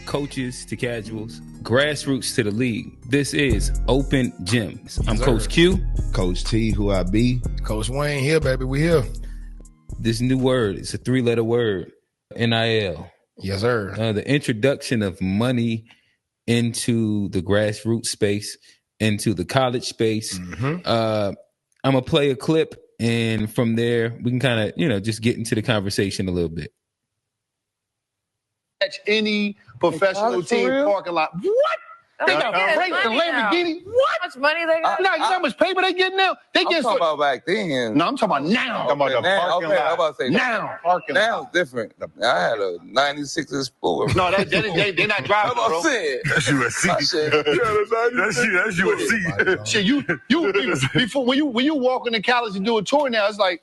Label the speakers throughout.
Speaker 1: coaches to casuals, grassroots to the league. This is Open Gyms. I'm Coach Q.
Speaker 2: Coach T, who I be.
Speaker 3: Coach Wayne here, baby. We here.
Speaker 1: This new word, it's a 3-letter word, NIL.
Speaker 3: Yes, sir.
Speaker 1: The introduction of money into the grassroots space, into the college space. I'm going to play a clip, and from there, we can kind of, just get into the conversation a little bit.
Speaker 4: Any professional team parking lot. What? They got freight and Lamborghini. What?
Speaker 5: How much money they got?
Speaker 4: You know how much paper they getting now? They get
Speaker 6: talking about back then.
Speaker 4: No, I'm talking about now.
Speaker 6: I'm talking about the parking lot. I'm about to say
Speaker 4: now.
Speaker 6: Now it's different. I had a 96 Explorer.
Speaker 4: No, they're not driving, bro.
Speaker 6: That's
Speaker 2: USC. That's USC.
Speaker 4: Shit, you before when you walk into college and do a tour now, it's like,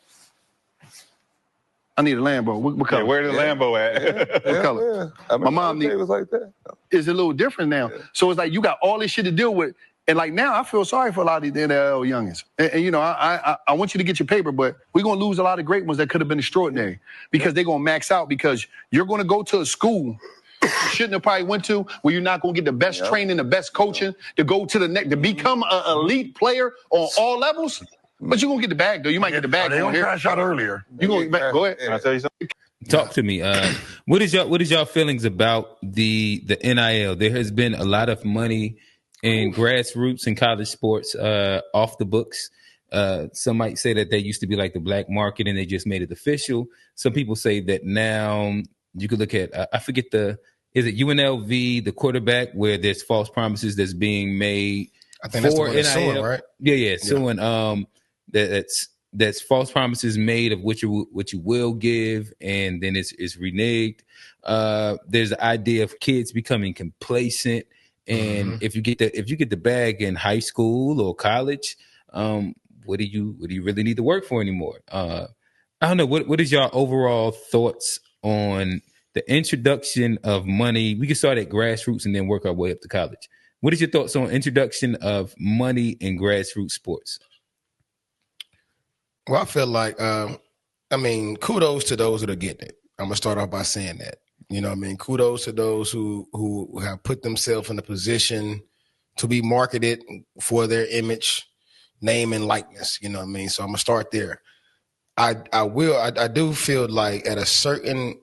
Speaker 4: I need a Lambo. What color?
Speaker 2: Yeah, where the Lambo at?
Speaker 4: What color?
Speaker 6: I mean,
Speaker 4: My mom
Speaker 6: it was like that.
Speaker 4: It's a little different now. Yeah. So it's like you got all this shit to deal with. And like now, I feel sorry for a lot of these NIL youngins. And I want you to get your paper, but we're going to lose a lot of great ones that could have been extraordinary because they're going to max out because you're going to go to a school you shouldn't have probably went to where you're not going to get the best training, the best coaching, to go to the next, to become an elite player on all levels. But you're going to get the bag, though. You might get the bag.
Speaker 2: They don't crash out earlier.
Speaker 4: You're going to get back. Go ahead.
Speaker 2: Can I tell you something?
Speaker 1: Talk to me. What is y'all feelings about the NIL? There has been a lot of money in grassroots and college sports off the books. Some might say that they used to be like the black market and they just made it official. Some people say that now you could look at, I forget is it UNLV, the quarterback, where there's false promises that's being made.
Speaker 3: I think that's the one that's suing, right?
Speaker 1: Yeah, suing. That's false promises made of what you will give, and then it's reneged. There's the idea of kids becoming complacent, and if you get the bag in high school or college, what do you really need to work for anymore? I don't know. What is your overall thoughts on the introduction of money? We can start at grassroots and then work our way up to college. What is your thoughts on introduction of money in grassroots sports?
Speaker 3: Well, I feel like, kudos to those that are getting it. I'm going to start off by saying that. Kudos to those who have put themselves in a position to be marketed for their image, name, and likeness. So I'm going to start there. I do feel like at a certain,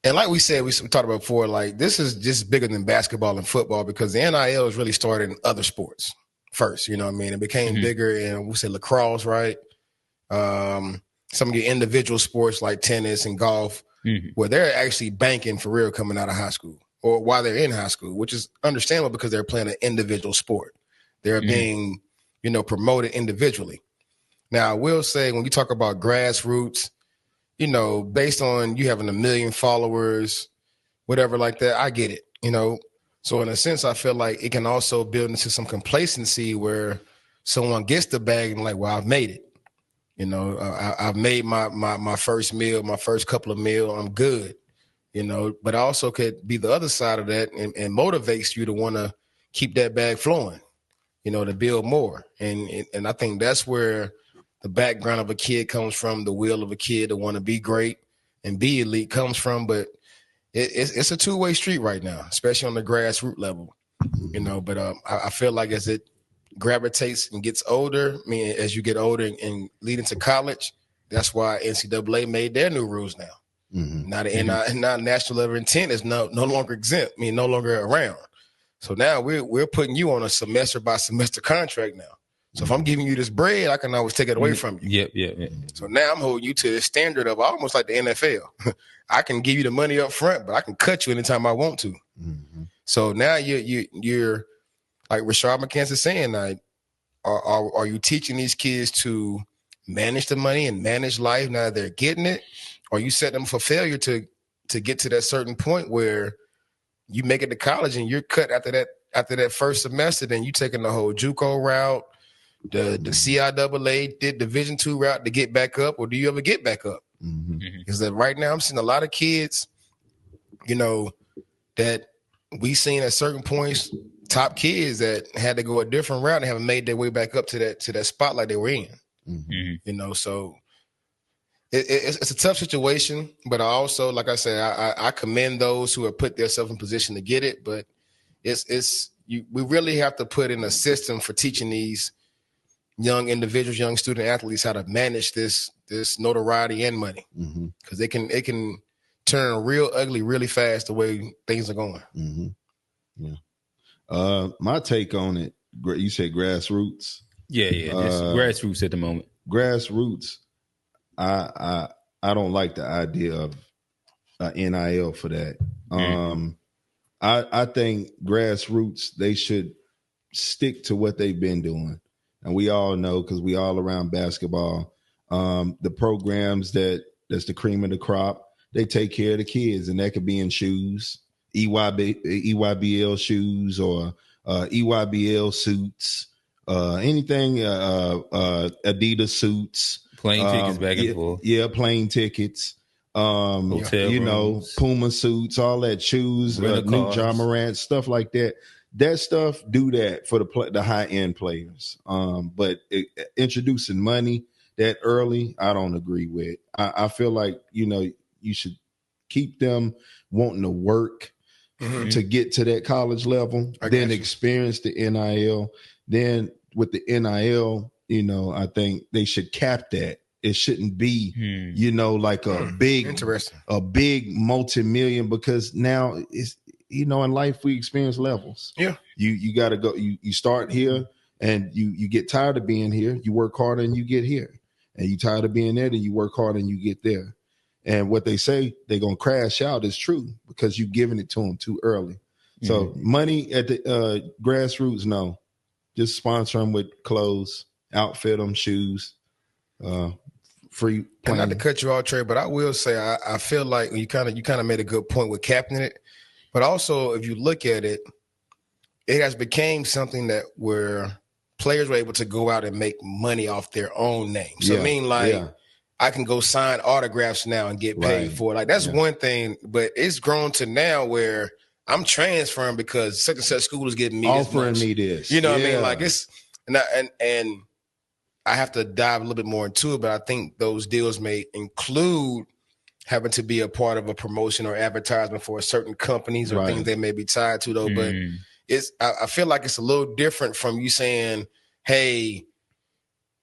Speaker 3: and like we said, we talked about before, like this is just bigger than basketball and football because the NIL is really started in other sports first, It became bigger in, we said lacrosse, right? Some of your individual sports like tennis and golf, where they're actually banking for real coming out of high school or while they're in high school, which is understandable because they're playing an individual sport. They're being, promoted individually. Now, I will say when you talk about grassroots, based on you having 1 million followers, whatever like that, I get it, So in a sense, I feel like it can also build into some complacency where someone gets the bag and like, well, I've made it. I've made my first meal, my first couple of meals. I'm good. But I also could be the other side of that and motivates you to want to keep that bag flowing, to build more. And I think that's where the background of a kid comes from, the will of a kid to want to be great and be elite comes from. But it's a two-way street right now, especially on the grassroots level, But I feel like as it gravitates and gets older, as you get older and lead into college, that's why NCAA made their new rules now. Now the national level intent is no longer exempt, no longer around. So now we're putting you on a semester by semester contract now. So if I'm giving you this bread, I can always take it away from you.
Speaker 1: Yeah.
Speaker 3: So now I'm holding you to the standard of almost like the NFL. I can give you the money up front, but I can cut you anytime I want to. So now you're like Rashard McCants is saying, like, are you teaching these kids to manage the money and manage life now they're getting it? Or you set them for failure to get to that certain point where you make it to college and you're cut after that first semester, then you taking the whole JUCO route, the CIAA did Division II route to get back up, or do you ever get back up? Because that right now I'm seeing a lot of kids, that we seen at certain points, top kids that had to go a different route and haven't made their way back up to that spotlight they were in. So It's a tough situation, but I also, like I said, I commend those who have put themselves in position to get it. But we really have to put in a system for teaching these young individuals, young student athletes, how to manage this notoriety and money, because it can turn real ugly really fast the way things are going.
Speaker 2: Yeah. My take on it, you said grassroots.
Speaker 1: Yeah, just grassroots at the moment.
Speaker 2: Grassroots. I don't like the idea of NIL for that. I think grassroots, they should stick to what they've been doing. And we all know, because we all around basketball, the programs that's the cream of the crop, they take care of the kids, and that could be in shoes, EYBL shoes or EYBL suits, anything, Adidas suits.
Speaker 1: Plane tickets back and forth.
Speaker 2: Yeah, plane tickets.
Speaker 1: Hotel rooms.
Speaker 2: Puma suits, all that, shoes, new John Morant, stuff like that. That stuff, do that for the high end players. But introducing money that early, I don't agree with. I feel like you should keep them wanting to work to get to that college level, then experience the NIL. Then with the NIL, I think they should cap that. It shouldn't be, like a big multi-million, because now it's, in life we experience levels.
Speaker 3: Yeah.
Speaker 2: You got to go, you start here and you get tired of being here. You work harder and you get here. And you tired of being there, then you work hard and you get there. And what they say they're going to crash out is true, because you've given it to them too early. So money at the grassroots, no. Just sponsor them with clothes, outfit them, shoes, free playing.
Speaker 3: And not to cut you off, Trey, but I will say I feel like you kind of made a good point with capping it. But also, if you look at it, it has become something that where players were able to go out and make money off their own name. So I can go sign autographs now and get paid for it. Like, that's one thing, but it's grown to now where I'm transferring because such and such school is giving me
Speaker 2: offering me this.
Speaker 3: You know what I mean? Like, it's and I have to dive a little bit more into it, but I think those deals may include having to be a part of a promotion or advertisement for certain companies or things they may be tied to, though. But I feel like it's a little different from you saying, hey,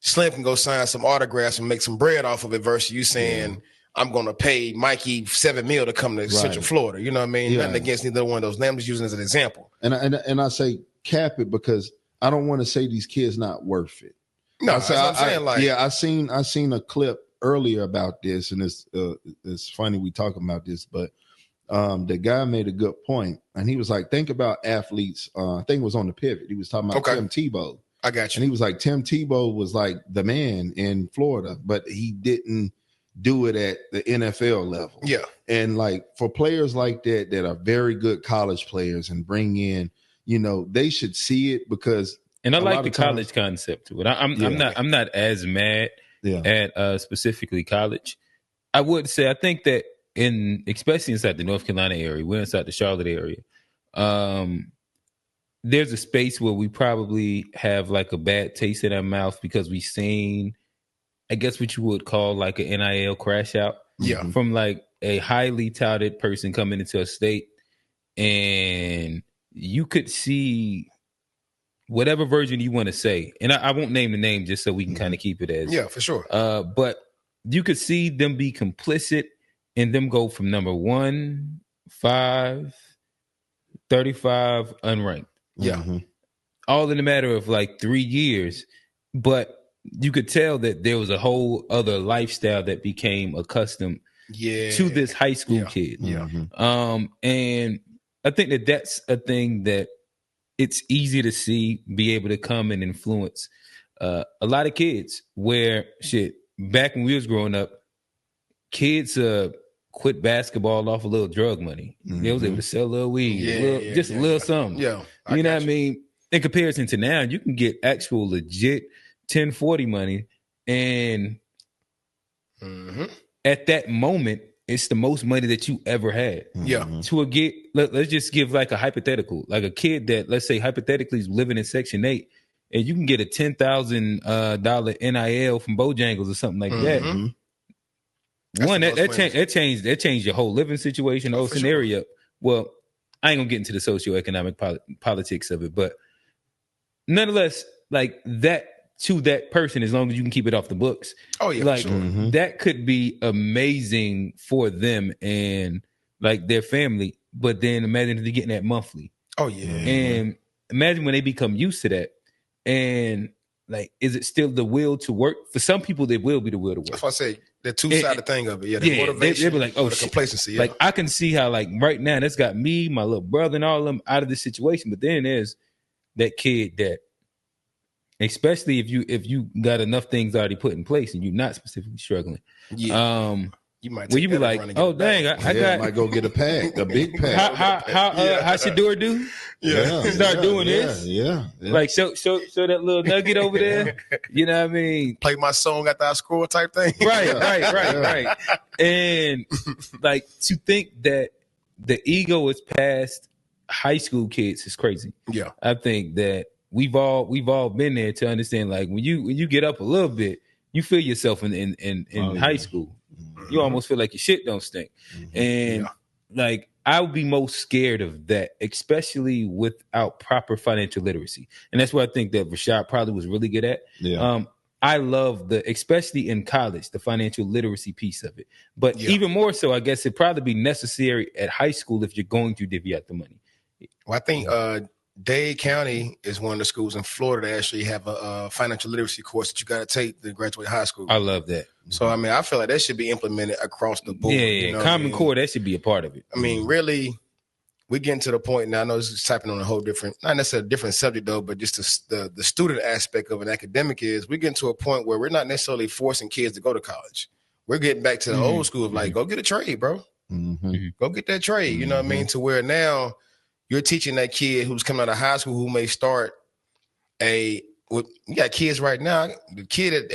Speaker 3: Slim can go sign some autographs and make some bread off of it, versus you saying, I'm going to pay Mikey $7 million to come to Central Florida. You know what I mean? Nothing against neither one of those. I'm just using it as an example.
Speaker 2: And I say cap it because I don't want to say these kids not worth it.
Speaker 3: No, that's what I'm saying.
Speaker 2: I seen a clip earlier about this, and it's funny we talk about this, but the guy made a good point, and he was like, think about athletes. I think it was on the Pivot. He was talking about Tim Tebow.
Speaker 3: I got you.
Speaker 2: And he was like, Tim Tebow was like the man in Florida, but he didn't do it at the NFL level.
Speaker 3: Yeah.
Speaker 2: And like for players like that are very good college players and bring in, they should see it, because.
Speaker 1: And I like the college concept to it. I'm not as mad at specifically college. I would say I think that especially inside the North Carolina area, we're inside the Charlotte area. There's a space where we probably have like a bad taste in our mouth because we've seen, I guess, what you would call like an NIL crash out from like a highly touted person coming into a state, and you could see whatever version you want to say. And I won't name the name just so we can kind of keep it as.
Speaker 3: Yeah, for sure.
Speaker 1: But you could see them be complicit and them go from number 1, 5, 35 unranked.
Speaker 3: Yeah.
Speaker 1: All in a matter of like 3 years. But you could tell that there was a whole other lifestyle that became accustomed to this high school kid.
Speaker 3: Yeah.
Speaker 1: And I think that's a thing that it's easy to see be able to come and influence a lot of kids, where back when we was growing up, kids quit basketball off a little drug money. They was able to sell a little weed, a little something.
Speaker 3: Yeah,
Speaker 1: you know what I mean? In comparison to now, you can get actual legit 1040 money, and at that moment, it's the most money that you ever had.
Speaker 3: Yeah.
Speaker 1: Let's just give like a hypothetical, like a kid that, let's say hypothetically, is living in Section 8, and you can get a $10,000 NIL from Bojangles or something like that. one that changed your whole living situation, the whole scenario. Sure. Well, I ain't gonna get into the socioeconomic politics of it, but nonetheless, like that to that person, as long as you can keep it off the books.
Speaker 3: Oh yeah,
Speaker 1: like
Speaker 3: sure.
Speaker 1: That could be amazing for them and like their family. But then imagine if they're getting that monthly.
Speaker 3: Oh yeah,
Speaker 1: and imagine when they become used to that. And like, is it still the will to work? For some people, there will be the will to work.
Speaker 3: That's what I say. The two-sided thing of it. Yeah, the motivation.
Speaker 1: They'll be like, oh,
Speaker 3: the complacency. Yeah.
Speaker 1: Like, I can see how, like, right now, that's got me, my little brother, and all of them out of this situation. But then there's that kid that, especially if you got enough things already put in place and you're not specifically struggling.
Speaker 3: Yeah. You might
Speaker 1: well, you be like, oh dang, I
Speaker 2: might go get a pack, a big pack.
Speaker 1: How Shador do? Start doing this.
Speaker 2: Yeah.
Speaker 1: Like show that little nugget over there. You know what I mean?
Speaker 3: Play my song after I score type thing.
Speaker 1: Right. And like to think that the ego is past high school kids is crazy.
Speaker 3: Yeah.
Speaker 1: I think that we've all been there to understand, like, when you get up a little bit, you feel yourself in high school. You almost feel like your shit don't stink. And like, I would be most scared of that, especially without proper financial literacy. And that's what I think that Rashad probably was really good at.
Speaker 2: Yeah.
Speaker 1: I love especially in college, the financial literacy piece of it. But even more so, I guess it'd probably be necessary at high school if you're going to divvy out the money.
Speaker 3: Well, I think Dade County is one of the schools in Florida that actually have a financial literacy course that you got to take to graduate high school.
Speaker 1: I love that.
Speaker 3: So, I mean, I feel like that should be implemented across the board.
Speaker 1: Yeah,
Speaker 3: you know
Speaker 1: Common Core, that should be a part of it.
Speaker 3: I mean, really, we're getting to the point now. I know this is tapping on a whole different, not necessarily a different subject, though, but just the student aspect of an academic is we're getting to a point where we're not necessarily forcing kids to go to college. We're getting back to the old school of like, go get a trade, bro. Go get that trade. You know what I mean? To where now you're teaching that kid who's coming out of high school who may start you got kids right now. The kid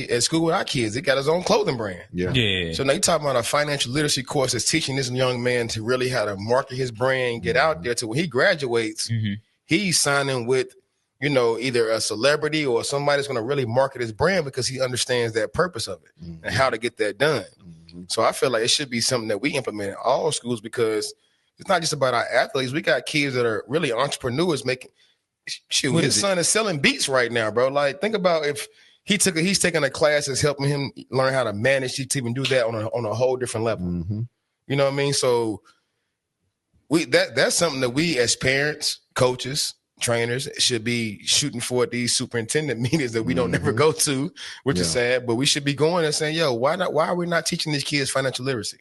Speaker 3: at school with our kids, he got his own clothing brand.
Speaker 2: Yeah.
Speaker 3: So now you're talking about a financial literacy course that's teaching this young man to really how to market his brand, get out there to when he graduates, he's signing with, either a celebrity or somebody that's going to really market his brand because he understands that purpose of it and how to get that done. So I feel like it should be something that we implement in all schools because it's not just about our athletes. We got kids that are really entrepreneurs making. Shoot, his son is selling beats right now, bro. Like, think about if he's taking a class that's helping him learn how to manage to even do that on a whole different level. You know what I mean? So that's something that we as parents, coaches, trainers should be shooting for at these superintendent meetings that we don't never go to, which is sad. But we should be going and saying, yo, why are we not teaching these kids financial literacy?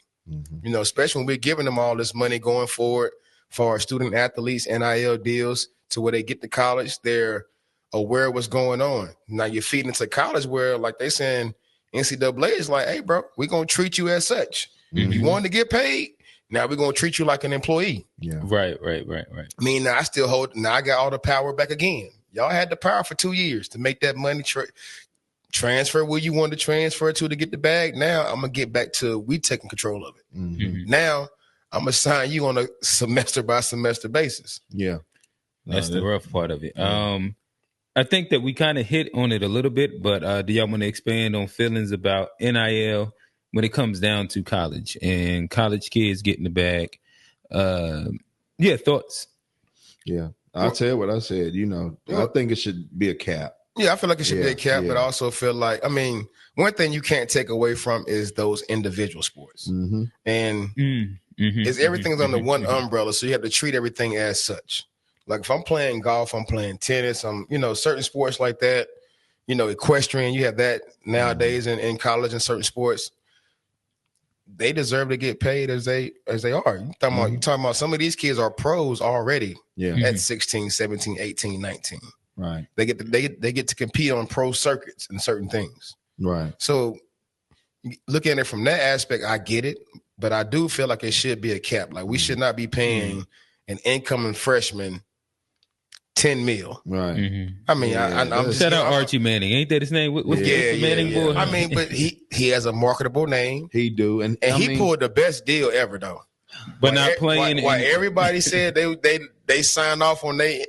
Speaker 3: Especially when we're giving them all this money going forward for our student athletes, NIL deals, to where they get to college, they're aware of what's going on. Now you're feeding into college where, like they saying, NCAA is like, hey, bro, we're going to treat you as such. You want to get paid? Now we're going to treat you like an employee.
Speaker 2: Yeah.
Speaker 1: Right.
Speaker 3: I mean, now I got all the power back again. Y'all had the power for 2 years to make that money transfer where you want to transfer to get the bag. Now I'm going to get back to we taking control of it. Now I'm going to sign you on a semester by semester basis.
Speaker 2: Yeah.
Speaker 1: That's the rough part of it. I think that we kind of hit on it a little bit, but do y'all want to expand on feelings about NIL when it comes down to college and college kids getting the bag? Thoughts?
Speaker 2: Yeah. I'll tell you what I said. I think it should be a cap.
Speaker 3: Yeah, I feel like it should be a cap, but I also feel like, I mean, one thing you can't take away from is those individual sports. And everything's under one umbrella, so you have to treat everything as such. Like if I'm playing golf, I'm playing tennis, certain sports like that, equestrian, you have that nowadays in college and certain sports. They deserve to get paid as they are. You talking about some of these kids are pros already at 16, 17, 18, 19.
Speaker 2: Right.
Speaker 3: They get to compete on pro circuits and certain things.
Speaker 2: Right.
Speaker 3: So looking at it from that aspect, I get it, but I do feel like it should be a cap. Like we should not be paying an incoming freshman $10 million.
Speaker 2: Right.
Speaker 3: I mean, I'm just
Speaker 1: shout out Archie Manning. Ain't that his name? What's Manning boy?
Speaker 3: I mean, but he has a marketable name.
Speaker 2: He do, and
Speaker 3: he pulled the best deal ever though.
Speaker 1: But not playing.
Speaker 3: Why everybody said they signed off on their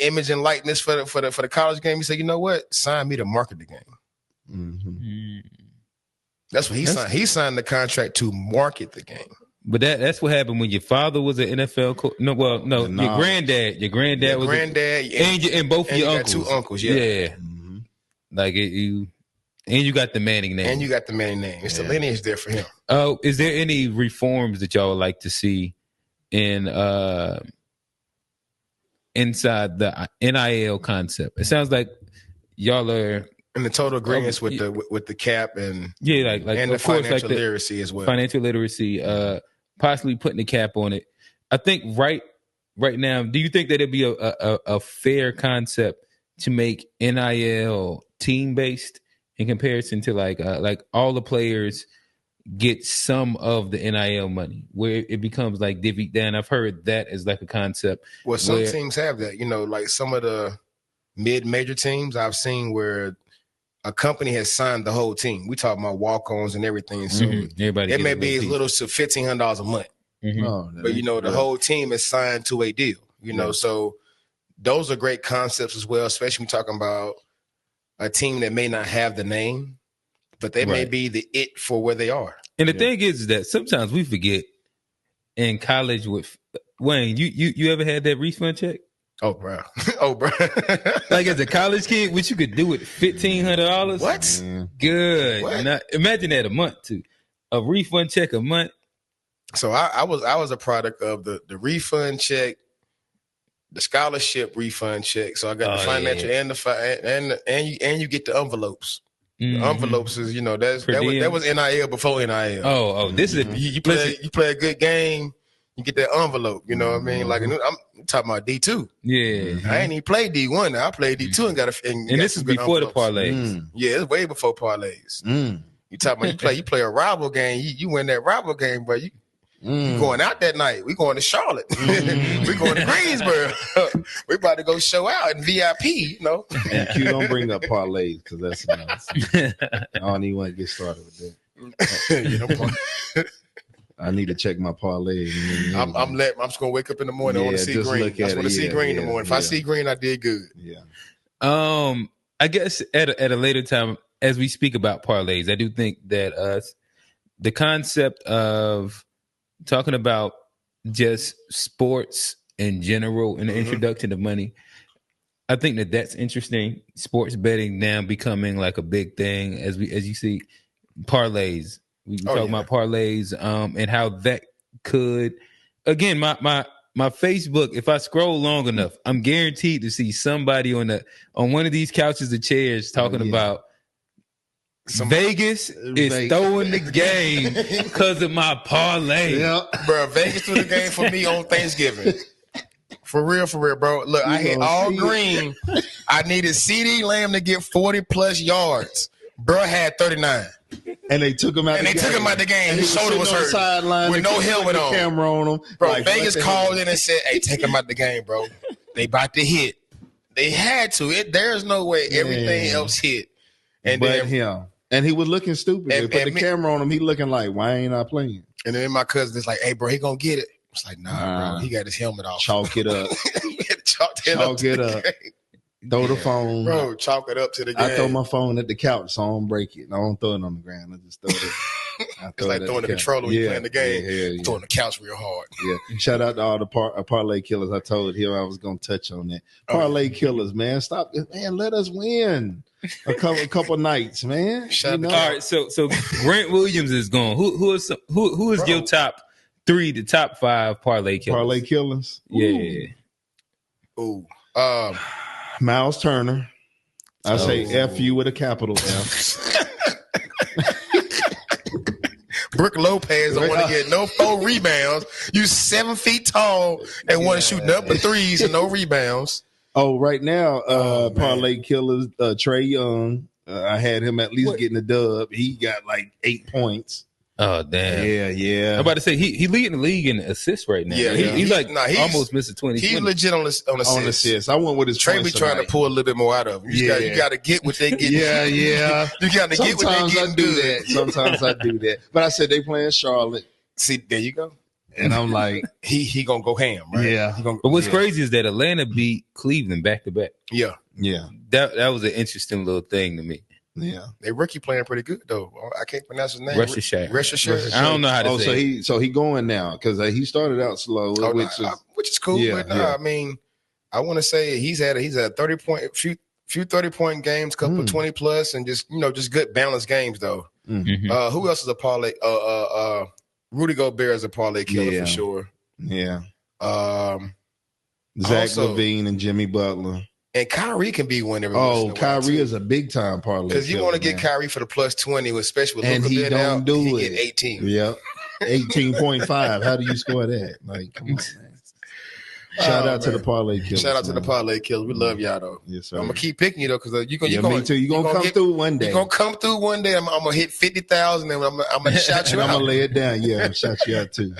Speaker 3: image and likeness for the college game. He said, you know what? Sign me to market the game. That's what he signed. He signed the contract to market the game.
Speaker 1: But that's what happened when your father was an NFL coach. No, your granddad. Your granddad was and both of your uncles.
Speaker 3: Got 2 uncles, yeah.
Speaker 1: Mm-hmm. Like you got the Manning name.
Speaker 3: It's the lineage there for him.
Speaker 1: Oh, is there any reforms that y'all would like to see in inside the NIL concept? It sounds like y'all are
Speaker 3: in the total agreement with the cap and
Speaker 1: like
Speaker 3: and
Speaker 1: of
Speaker 3: the
Speaker 1: course,
Speaker 3: financial
Speaker 1: like
Speaker 3: literacy as well.
Speaker 1: Financial literacy, possibly putting the cap on it. I think right now, do you think that it'd be a fair concept to make NIL team based in comparison to like all the players get some of the NIL money, where it becomes like divvied down? I've heard that as like a concept.
Speaker 3: Well, some teams have that, like some of the mid-major teams I've seen where a company has signed the whole team. We talk about walk-ons and everything. So it may be as little as $1,500 a month.
Speaker 1: Mm-hmm.
Speaker 3: Oh, but the whole team is signed to a deal. So those are great concepts as well, especially when talking about a team that may not have the name, but they may be the it for where they are.
Speaker 1: And the thing is that sometimes we forget in college with Wayne, you ever had that refund check?
Speaker 3: Oh, bro.
Speaker 1: Like as a college kid, what you could do with $1,500?
Speaker 3: What?
Speaker 1: Good.
Speaker 3: What?
Speaker 1: Now, imagine that a month too. A refund check a month.
Speaker 3: So I was a product of the refund check, the scholarship refund check. So I got the financial and you get the envelopes. Mm-hmm. The envelopes is that was NIL before NIL.
Speaker 1: Oh, this is
Speaker 3: you play a good game. You get that envelope, you know what I mean? Like I'm talking about D2.
Speaker 1: Yeah,
Speaker 3: I ain't even played D1. I played D2 and got
Speaker 1: and this is before envelopes. The parlays.
Speaker 3: Yeah, it's way before parlays. You talking about you play a rival game. You win that rival game, bro. You going out that night. We going to Charlotte. We going to Greensboro. We about to go show out in VIP.
Speaker 2: And Q, don't bring up parlays because that's nonsense. I don't even want to get started with that. I need to check my parlay.
Speaker 3: I'm just gonna wake up in the morning. I want to see green. I just want to see green in the morning. If I see green, I did good.
Speaker 2: Yeah.
Speaker 1: I guess at a later time, as we speak about parlays, I do think that the concept of talking about just sports in general and the introduction of money, I think that that's interesting. Sports betting now becoming like a big thing as you see parlays. We talk about parlays and how that could, again, my Facebook, if I scroll long enough, I'm guaranteed to see somebody on one of these couches or chairs talking about Vegas is throwing the game because of my parlay.
Speaker 3: Yeah. Bro, Vegas threw the game for me on Thanksgiving. For real, bro. Look, I hit all green. I needed CD Lamb to get 40+ yards. Bro had 39.
Speaker 2: And they took him out.
Speaker 3: The game. His shoulder was hurt with no helmet on.
Speaker 2: Camera on him.
Speaker 3: Bro, like, Vegas called in and said, "Hey, take him out the game, bro. They about to hit. They had to. There's no way everything else hit." And
Speaker 2: but him. And he was looking stupid. They put the camera on him. He looking like, why ain't I playing?
Speaker 3: And then my cousin is like, "Hey, bro, he gonna get it." It's like, nah, bro. He got his helmet off.
Speaker 2: Chalk it up.
Speaker 3: Chalk it up.
Speaker 2: Throw the phone.
Speaker 3: Bro, chalk it up to the game.
Speaker 2: I throw my phone at the couch so I don't break it. I don't throw it on the ground. I just throw it.
Speaker 3: It's like throwing the controller when you're playing the game. Throwing the couch real hard.
Speaker 2: Yeah. Shout out to all the parlay killers. I told him I was going to touch on that. Parlay killers, man. Stop. Man, let us win a couple nights, man.
Speaker 1: All right, so Grant Williams is gone. Who is your top 3, the top 5 parlay killers?
Speaker 2: Parlay killers?
Speaker 1: Yeah.
Speaker 3: Ooh.
Speaker 2: Miles Turner. I say F-U with a capital F.
Speaker 3: Brooke Lopez don't want to get no 4 rebounds. You 7 feet tall and want to shoot number 3s and no rebounds.
Speaker 2: Oh, right now, parlay killers, Trae Young. I had him at least getting a dub. He got like 8 points.
Speaker 1: Oh, damn.
Speaker 2: Yeah.
Speaker 1: I'm about to say he leading the league in assists right now.
Speaker 3: Yeah,
Speaker 1: he's almost missing 20.
Speaker 3: He's legit on assists.
Speaker 2: I went with his
Speaker 3: Trae be trying to pull a little bit more out of him. You got to get what they get.
Speaker 2: Yeah.
Speaker 3: You got to get what they get.
Speaker 2: Sometimes I do that. Sometimes I do that. But I said they playing Charlotte.
Speaker 3: See, there you go.
Speaker 2: And I'm like,
Speaker 3: he gonna go ham, right?
Speaker 2: Yeah.
Speaker 1: But what's crazy is that Atlanta beat Cleveland back to back.
Speaker 3: Yeah.
Speaker 1: That was an interesting little thing to me.
Speaker 2: Yeah.
Speaker 3: They rookie playing pretty good though. I can't pronounce his name.
Speaker 1: Reshashire. I don't know how to say it.
Speaker 2: So he going now because he started out slow, which is
Speaker 3: cool. But I mean, I want to say he's had a 30-point few 30-point games, couple of 20 plus, and just good balanced games though.
Speaker 1: Mm-hmm.
Speaker 3: Who else is a parlay? Rudy Gobert is a parlay killer for sure.
Speaker 2: Yeah.
Speaker 3: Zach
Speaker 2: LaVine and Jimmy Butler.
Speaker 3: And Kyrie can be one every once in a while.
Speaker 2: Kyrie is a big time parlay.
Speaker 3: Because you want to get Kyrie for the plus 20, especially with
Speaker 2: Luka being out, he
Speaker 3: get 18.
Speaker 2: Yep. 18.5. How do you score that? Like, come on, man. Shout out to the parlay killers.
Speaker 3: Shout out to the parlay killers. We love y'all though.
Speaker 2: Yes, sir.
Speaker 3: I'm gonna keep picking you though, because me
Speaker 2: too. You're gonna come through one day.
Speaker 3: You're gonna come through one day. I'm gonna hit 50,000 and I'm gonna shout you out.
Speaker 2: I'm gonna lay it down. Yeah, I'm gonna shout you out too.